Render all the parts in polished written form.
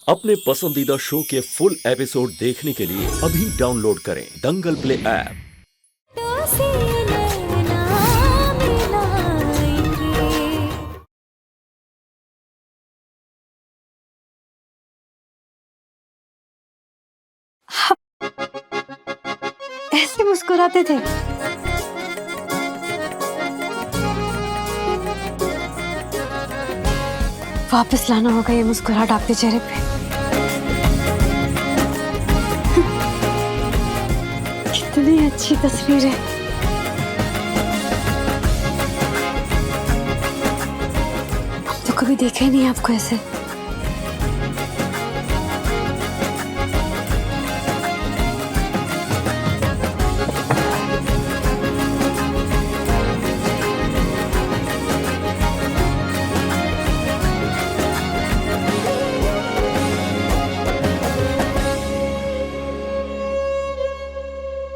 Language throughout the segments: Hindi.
अपने पसंदीदा शो के फुल एपिसोड देखने के लिए अभी डाउनलोड करें दंगल प्ले ऐप। ऐसे मुस्कुराते थे। वापस लाना होगा ये मुस्कुराहट आपके चेहरे पे। कितनी अच्छी तस्वीर है। तो कभी देखा ही नहीं आपको ऐसे।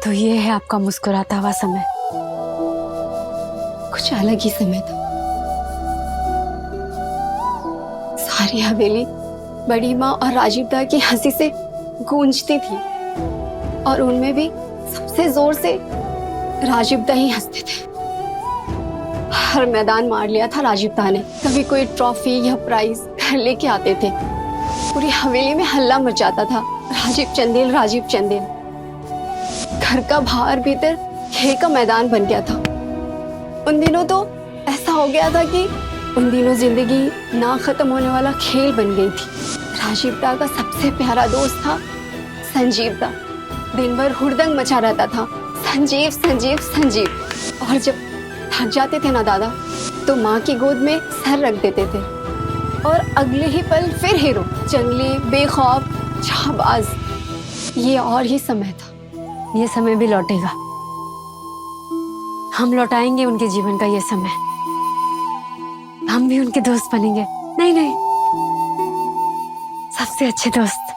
तो ये है आपका मुस्कुराता हुआ समय। कुछ अलग ही समय था। सारी हवेली बड़ी माँ और राजीव दा की हंसी से गूंजती थी और उनमें भी सबसे जोर से राजीव दा ही हंसते थे। हर मैदान मार लिया था राजीव दा ने। कभी कोई ट्रॉफी या प्राइज घर लेके आते थे। पूरी हवेली में हल्ला मच जाता था, राजीव चंदेल राजीव चंदेल। घर का बाहर भीतर खेल का मैदान बन गया था। उन दिनों तो ऐसा हो गया था कि उन दिनों जिंदगी ना खत्म होने वाला खेल बन गई थी। राजीव दा का सबसे प्यारा दोस्त था संजीव दा। दिन भर हुड़दंग मचा रहता था, संजीव संजीव संजीव। और जब थक जाते थे ना दादा, तो माँ की गोद में सर रख देते थे और अगले ही पल फिर हीरो, जंगली, बेखौफ, जाबाज। ये और ही समय था। ये समय भी लौटेगा। हम लौटाएंगे उनके जीवन का ये समय। हम भी उनके दोस्त बनेंगे। नहीं नहीं, सबसे अच्छे दोस्त।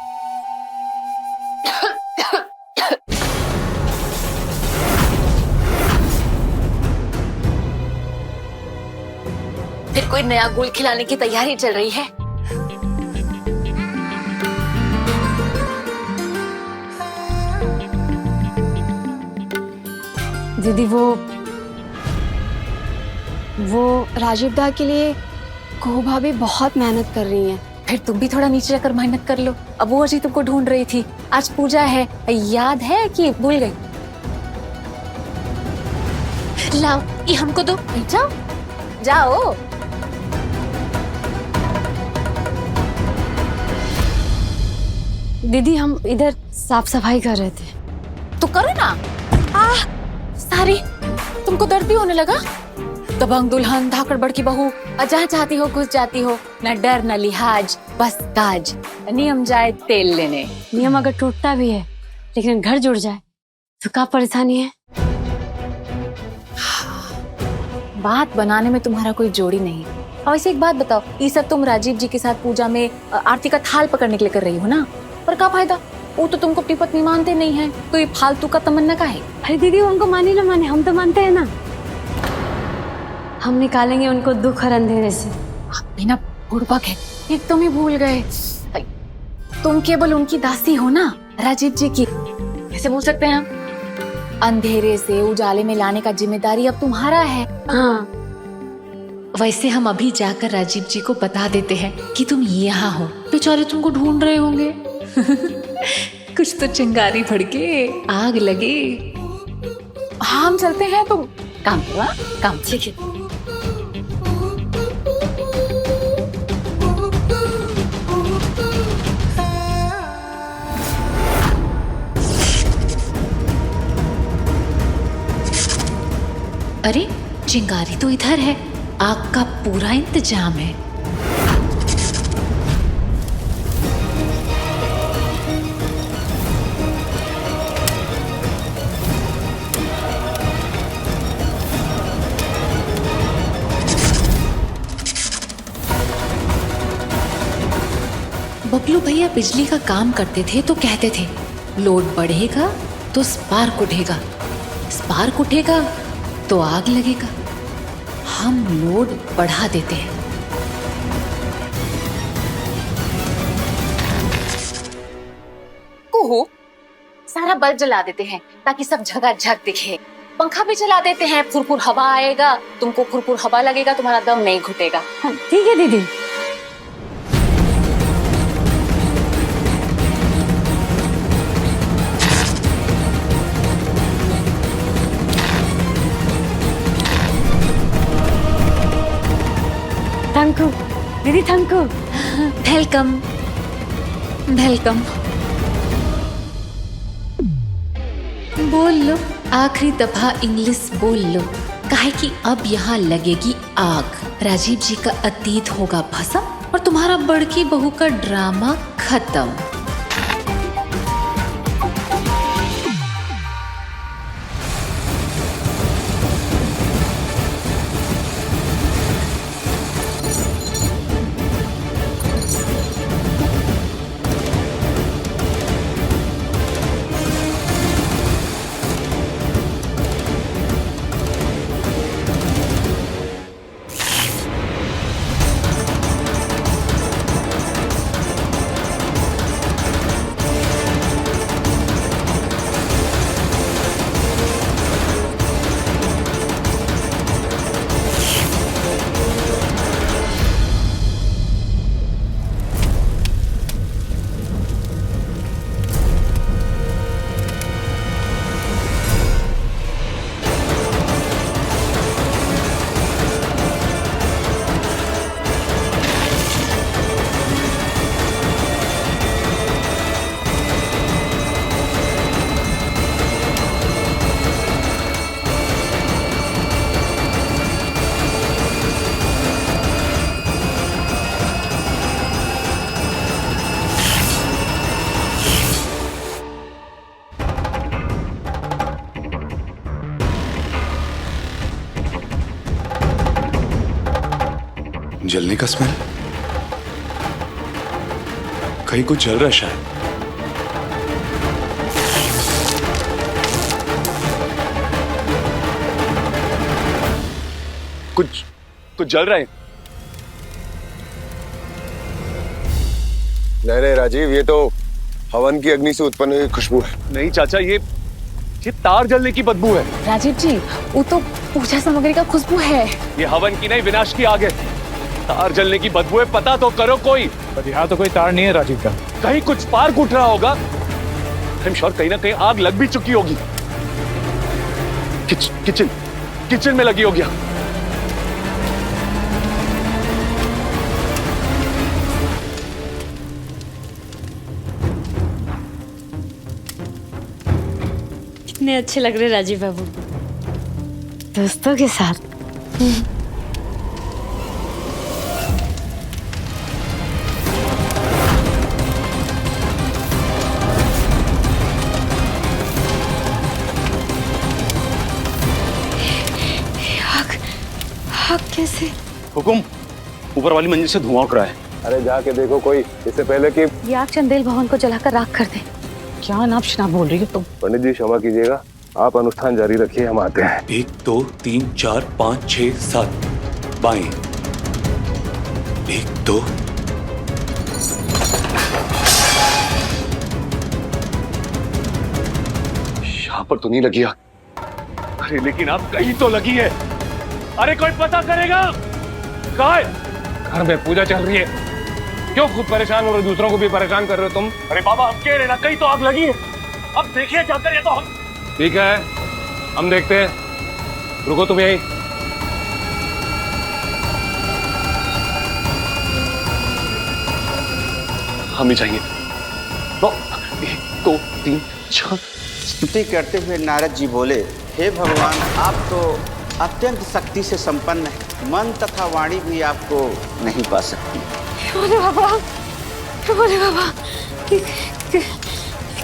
फिर कोई नया गुल खिलाने की तैयारी चल रही है। दीदी वो राजीव दा के लिए को भाभी बहुत मेहनत कर रही हैं। फिर तुम भी थोड़ा नीचे रखकर मेहनत कर लो। अब वो अजी तुमको ढूंढ रही थी। आज पूजा है, याद है कि भूल गई? लाओ ये हमको दो। जाओ जाओ। दीदी हम इधर साफ सफाई कर रहे थे। तो करो ना। सारी तुमको दर्द भी होने लगा? दबंग दुल्हन, धाकड़ बड़की बहू, जहाँ चाहती हो घुस जाती हो। न डर न लिहाज, बस काज। नियम जाए तेल लेने। नियम अगर टूटता भी है लेकिन घर जुड़ जाए तो क्या परेशानी है? बात बनाने में तुम्हारा कोई जोड़ी नहीं। और ऐसे एक बात बताओ, ये सब तुम राजीव जी के साथ पूजा में आरती का थाल पकड़ने के लिए कर रही हो ना? पर क्या फायदा? वो तो तुमको अपनी पत्नी मानते नहीं है, तो ये फालतू का तमन्ना का है? अरे दीदी उनको माने ना माने, हम तो मानते हैं ना। हम निकालेंगे उनको दुख और अंधेरे से। आप बिना बुड़बक है, एक तुम ही भूल गए। तुम केवल उनकी दासी हो ना, राजीव जी की। कैसे भूल सकते हैं हम? अंधेरे से उजाले में लाने का जिम्मेदारी अब तुम्हारा है। हाँ, वैसे हम अभी जाकर राजीव जी को बता देते हैं कि तुम यहाँ हो। बेचारे तुमको ढूंढ रहे होंगे। कुछ तो चिंगारी भड़के, आग लगे। हाँ हम चलते हैं, तुम काम करो। हाँ काम। ठीक है। अरे चिंगारी तो इधर है, आग का पूरा इंतजाम है। बबलू भैया बिजली का काम करते थे तो कहते थे, लोड बढ़ेगा तो स्पार्क उठेगा, स्पार्क उठेगा तो आग लगेगा। हम लोड बढ़ा देते हैं। हूँ। सारा बल्ब जला देते हैं ताकि सब झकाझक दिखे, पंखा भी चला देते हैं, फुरफुर हवा आएगा, तुमको फुरफुर हवा लगेगा, तुम्हारा दम नहीं घुटेगा। हाँ, ठीक है दीदी। थैंक यू दीदी, थैंक यू। Welcome welcome. बोल लो, आखिरी दफा इंग्लिश बोल लो, काहे कि अब यहाँ लगेगी आग। राजीव जी का अतीत होगा भस्म और तुम्हारा बड़की बहू का ड्रामा खत्म। जलने का स्मेल, कहीं कुछ जल रहा है शायद। कुछ जल रहा है। नहीं राजीव, ये तो हवन की अग्नि से उत्पन्न हुई खुशबू है। नहीं चाचा, ये तार जलने की बदबू है। राजीव जी, वो तो पूजा सामग्री का खुशबू है। ये हवन की नहीं, विनाश की आग है। तार जलने की बदबू है, पता तो करो कोई। पर यहाँ तो कोई तार नहीं है राजीव का। कहीं कुछ स्पार्क उठ रहा होगा। आई एम श्योर कहीं ना कहीं आग लग भी चुकी होगी। किचन में लगी होगी। कितने अच्छे लग रहे राजीव बाबू दोस्तों के साथ। आग कैसे? हुकुम, ऊपर वाली मंजिल से धुआं उठ रहा है। अरे जाके देखो कोई, इससे पहले कि ये आग चंदेल भवन को जलाकर राख कर दे। क्या नाप शनाप बोल रही हो तुम? पंडित जी क्षमा कीजिएगा, आप अनुष्ठान जारी रखिए, हम आते हैं। 1 2 3 4 5 6 7 बाएं। 1 2 यहाँ पर तो नहीं लगी आग। अरे लेकिन आग कहीं तो लगी है। अरे कोई पता करेगा? कहाँ है? घर में पूजा चल रही है, क्यों खुद परेशान हो रहे, दूसरों को भी परेशान कर रहे हो तुम? अरे बाबा, हम कह रहे ना कहीं तो आग लगी है। अब देखिए जाकर, ये तो हम। ठीक है, हम देखते हैं। रुको तुम यहीं। हम ही चाहिए। 1 2 3 4। स्तुति करते हुए नारद जी बोले, हे भगवान, आप तो अत्यंत शक्ति से संपन्न है, मन तथा वाणी भी आपको नहीं पा सकती। बोले बाबा,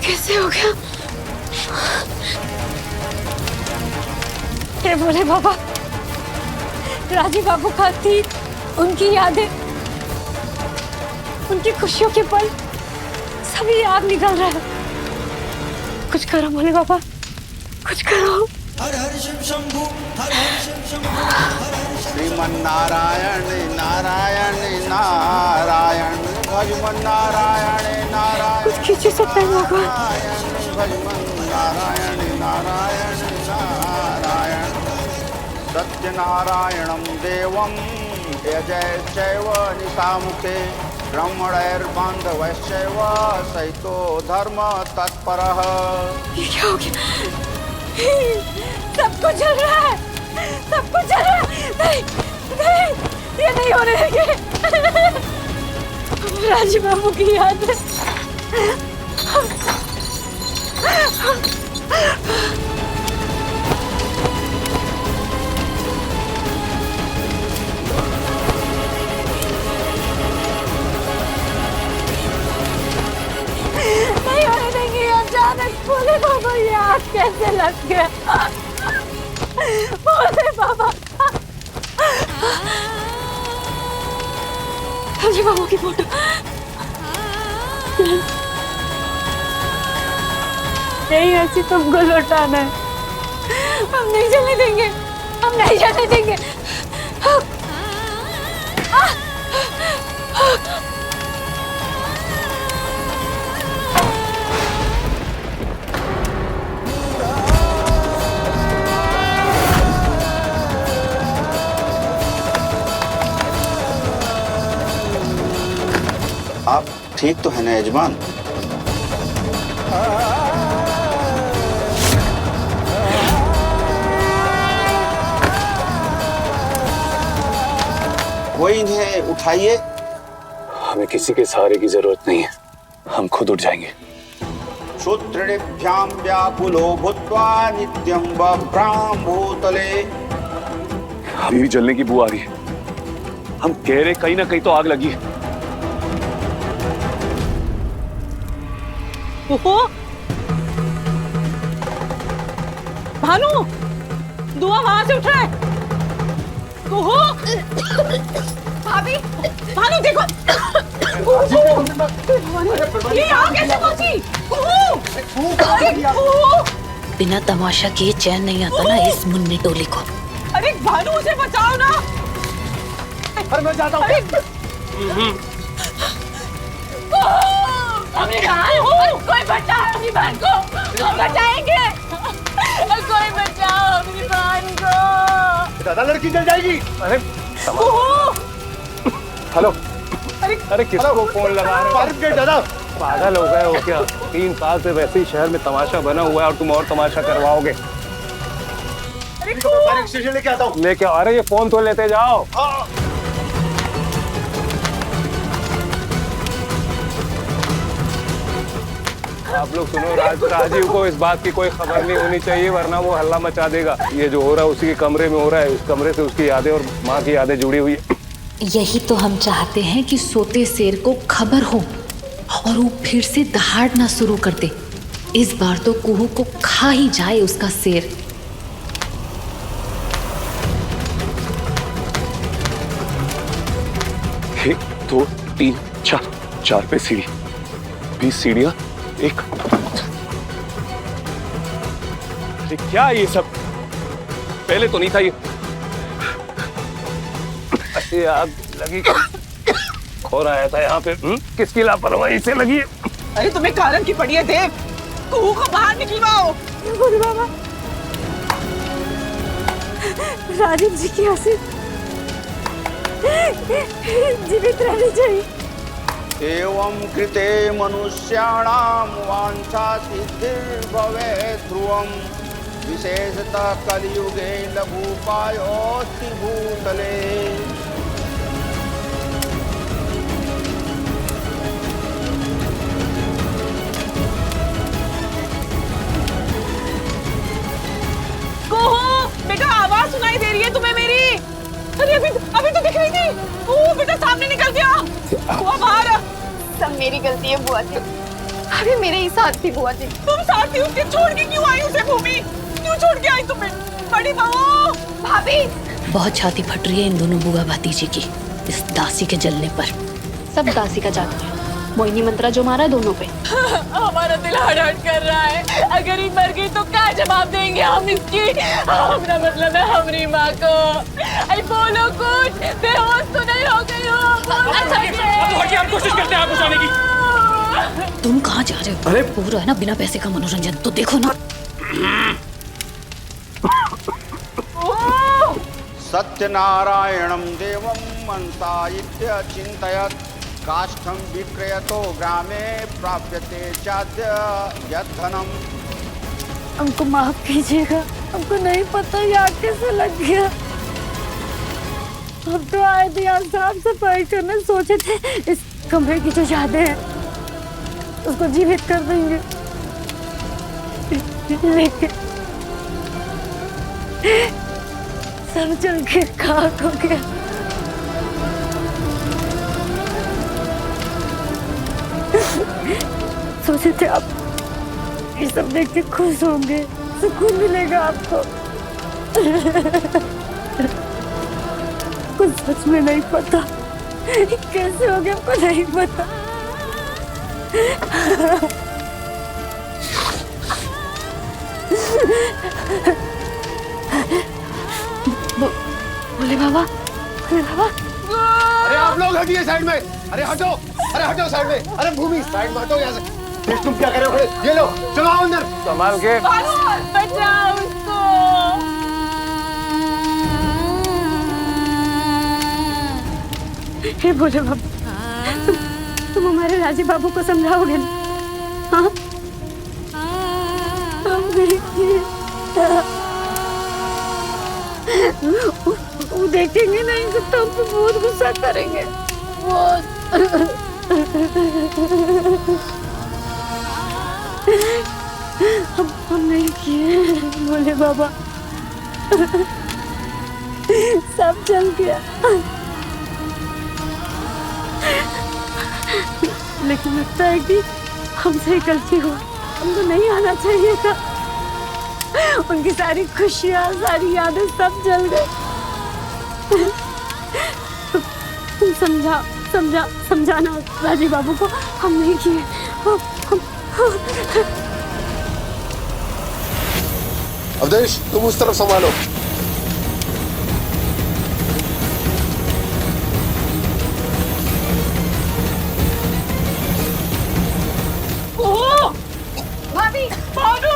कैसे हो गया? हे बोले बाबा, राजीव बाबू का थी, उनकी यादें, उनकी खुशियों के पल, सभी आग निकल रहा है। कुछ करो बोले बाबा, कुछ करो। श्रीमन नारायण नारायण नारायण, भजमन नारायण नारायण। खींचे सत्यनारायण भगवान। नारायण नारायण नारायण सत्यनारायणं देवं यजैश्चैव निशामुखे ब्रह्मणैर्बान्धवैश्चैव सहितो धर्म तत्परः। ये क्या हो गया? सब कुछ चल रहा है, सब कुछ चल रहा है। नहीं नहीं, ये नहीं होने देंगे। राजीव बाबू की याद है। नहीं होने देंगे। अचानक भोले बाबा ये आग कैसे लग गया? भोले बाबा। राजीव बाबू की फोटो। यही ऐसी तुमको लौटाना है। हम नहीं चलने देंगे, हम नहीं चलने देंगे। आप ठीक तो है ना यजमान? कोई इन्हें उठाइए। हमें किसी के सहारे की जरूरत नहीं है, हम खुद उठ जाएंगे। क्षुद्रेभ्यां व्याकुलो भूत्वा नित्यं बभ्राम भूतले। अभी भी जलने की बू आ रही है। हम कह रहे कहीं ना कहीं तो आग लगी है। ओहो भानु, धुआं वहां से उठ रहा है। ओहो भाभी, भानु देखो, ये आग कैसे पहुंची? बिना तमाशा किए चैन नहीं आता ना इस मुन्नी टोली को। अरे भानु उसे बचाओ ना। अरे मैं जाता हूँ। कोई बचाओ अपनी बहन को, हम बचाएंगे। कोई बचाओ अपनी बहन को। दादा लड़की जल जाएगी। अरे हेलो, अरे किसको फोन लगा रहे हो? दादा पागल हो गए हो क्या? 3 साल से वैसे ही शहर में तमाशा बना हुआ है और तुम और तमाशा करवाओगे। स्टेशन लेके आता हूँ। लेके अरे ये फोन तो लेते जाओ। आप लोग सुनो, राजीव को इस बात की कोई खबर नहीं होनी चाहिए, वरना वो हल्ला मचा देगा। ये जो हो रहा है उसी के कमरे में हो रहा है। इस कमरे से उसकी यादें और माँ की यादें जुड़ी हुई है। यही तो हम चाहते हैं कि सोते शेर को खबर हो और वो फिर से दहाड़ना शुरू कर दे। इस बार तो कुहू को खा ही जाए उसका शेर। 1 2 3 4 पे सीढ़ी, 20 सीढ़ियां, 1। अरे क्या ये सब? पहले तो नहीं था ये। ये आग लगी और आया था यहाँ पे। किसकी लापरवाही से लगी है? अरे तुम्हें कारण की पड़ी है देव। कुहू को बाहर निकलवाओ। बाबा, राजीव जी की हंसी जीवित रहनी चाहिए। एवं कृते मनुष्याणां वांछा सिद्धिर्भवेत् ध्रुवम् विशेषतः कलियुगे लघुपायोऽस्ति भूतले। बेटा आवाज सुनाई दे रही है तुम्हें मेरी? अरे अभी तो दिख रही थी। ओ बेटा सामने निकल गया। बुआ बाहर। सब मेरी गलती है बुआ जी। अभी मेरे ही साथ थी बुआ जी। तुम साथ थी उसके, छोड़ के क्यों आई उसे? भूमि क्यों छोड़ के आई तुम्हें? बड़ी बहू। भाभी, बहुत छाती फट रही है इन दोनों बुआ भतीजी की इस दासी के जलने पर। सब दासी का जादू है। मोहिनी मंत्रा जो मारा है दोनों पे। हमारा दिल हड़ कर रहा है। अगर ही मर गई तो क्या जवाब देंगे हम इसकी? अपना मतलब है हमारी माँ को। अरे बोलो कुछ, बेहोश तो नहीं हो गई हो? हम कोशिश करते हैं आप बचाने की। तुम कहाँ जा रहे हो? अरे पूरा है ना बिना पैसे का मनोरंजन, तो देखो ना। सत्यनारायणं देवं मनसा इत्य चिन्तयत् काष्ठं विक्रयतो ग्रामे प्राप्यते चाद्य यद्धनम्। हमको माफ कीजिएगा, हमको नहीं पता ये आग कैसे लग गया। हम तो आए थे यहाँ साफ सफाई करने, सोचे थे इस कमरे की जो यादें हैं उसको जीवित कर देंगे, लेकिन सब जल के खाक हो गया। सोचे थे आप ये सब देख के खुश होंगे, सुकून मिलेगा आपको। कुछ सच में नहीं पता कैसे हो गया, हमको नहीं पता। भोले बाबा, भोले बाबा। अरे आप लोग हटिए साइड में। अरे हटो साइड में। अरे भूमि साइड में हटो यहाँ से। तुम क्या कर रहे हो खड़े? ये लो, चलो आओ अंदर। संभाल के। बचाओ उसको। हे भोले बाबा, तुम हमारे राजीव बाबू को समझाओगे ना? हाँ? वो देखेंगे नहीं सब तो हम पे बहुत गुस्सा करेंगे, बहुत। हम नहीं किए भोले बाबा, सब चल गया। लेकिन लगता है कि हमसे ही गलती हुआ, हमको नहीं आना चाहिए था। उनकी सारी खुशियाँ, सारी यादें सब जल गए। तुम समझाना राजीव बाबू को, हम नहीं किए। अवधेश तुम उस तरफ संभालो। भाभी, भानु।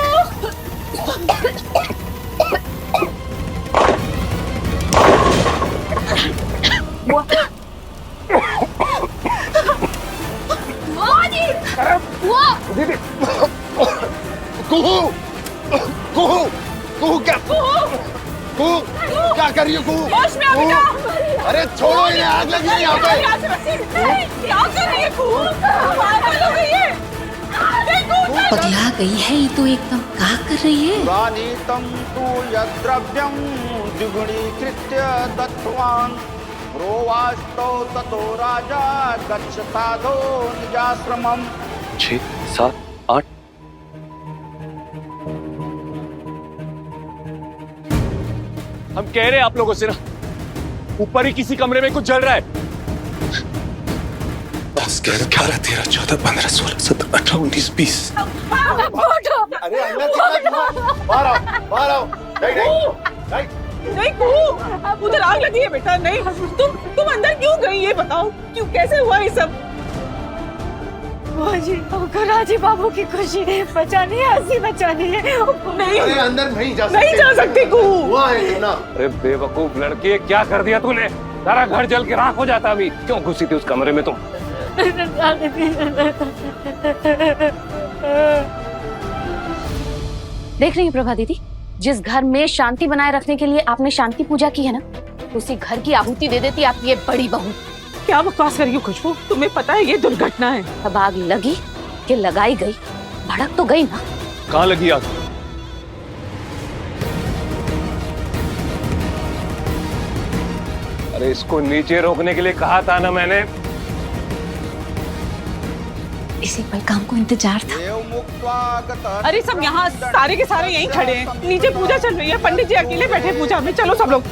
क्या कर रही हो कुहू? होश में आ बेटा। अरे छोड़ो इन्हें, आग लगी है यहाँ पे। क्या कर रही है कुहू? पागल हो गई है। पगला गई है ये तो एकदम। क्या कर रही है? पुरानीतं तु यद्द्रव्यं द्विगुणीकृत्य दत्तवान् प्रोवास्तौ ततो राजा गच्छतादो निजाश्रमम्। 6, 7, 8। हम कह रहे हैं आप लोगों से ना, ऊपर ही किसी कमरे में कुछ जल रहा है। 10, 11, 12, 13, 14, 15, 16, 17, 18, 19, 20। अरे अंदर बाहर आओ। नहीं कुहू, उधर आग लगी है बेटा। नहीं, तुम अंदर क्यों गई ये बताओ, क्यों, कैसे हुआ ये सब? जी, हमको राजीव बाबू की खुशी बचानी है, हंसी बचानी है। नहीं, अरे अंदर नहीं जा सकती कुहू। हुआ है ना। अरे बेवकूफ लड़की, क्या कर दिया तूने? सारा घर जल के राख हो जाता। अभी क्यों घुसी थी उस कमरे में तुम? देख रही हैं प्रभा दीदी, जिस घर में शांति बनाए रखने के लिए आपने शांति पूजा की है ना, उसी घर की आहुति दे देती आप ये बड़ी बहू। क्या बकवास कर रही हो खुशबू? तुम्हें पता है ये दुर्घटना है। अब आग लगी कि लगाई गई, भड़क तो गई ना। कहाँ लगी आग? अरे इसको नीचे रोकने के लिए कहा था ना मैंने। इसी पल काम को इंतजार था। अरे सब यहाँ सारे के सारे यहीं खड़े हैं, नीचे पूजा चल रही है, पंडित जी अकेले बैठे पूजा में। चलो सब लोग।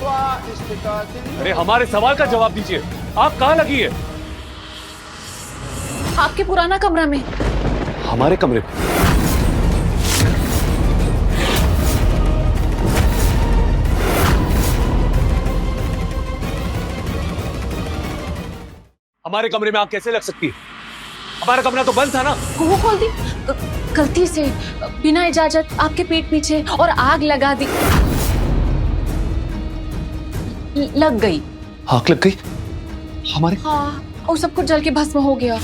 अरे हमारे सवाल का जवाब दीजिए, आग कहाँ लगी है? आपके पुराना कमरा में। हमारे कमरे में? हमारे कमरे में आग कैसे लग सकती है? हमारा कमरा तो बंद था ना। वो खोल दी गलती से, बिना इजाजत आपके पीठ पीछे, और आग लगा दी। लग गई। आग लग गई हमारे? हाँ, और सब कुछ जल के भस्म हो गया।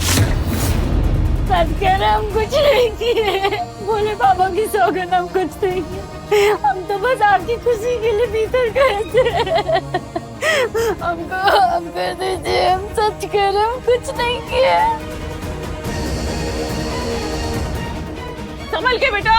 सच कह रहे, हम कुछ नहीं किए। बोले बाबा की सौगंध, हम कुछ नहीं किए। हम तो बस आपकी खुशी के लिए भीतर गए थे। हम कर दीजिए, हम सच कह रहे, हम कुछ नहीं किए। संभल के बेटा।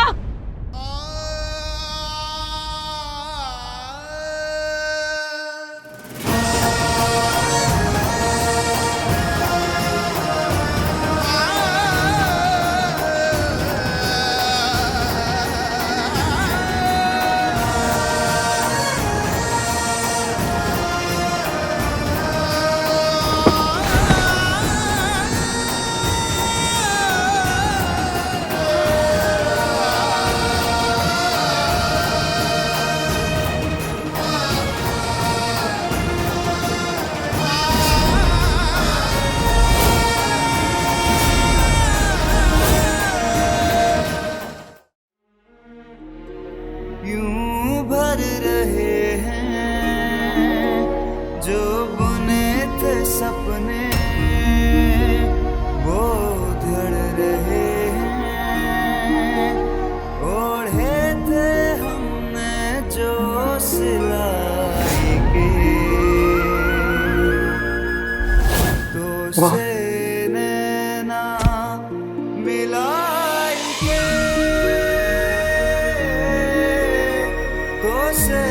यूं भर रहे हैं जो बुने थे सपने, वो धड़ रहे हैं। ओढ़े थे हमने जो सिलाई के, तो से नैना मिलाई के, तो से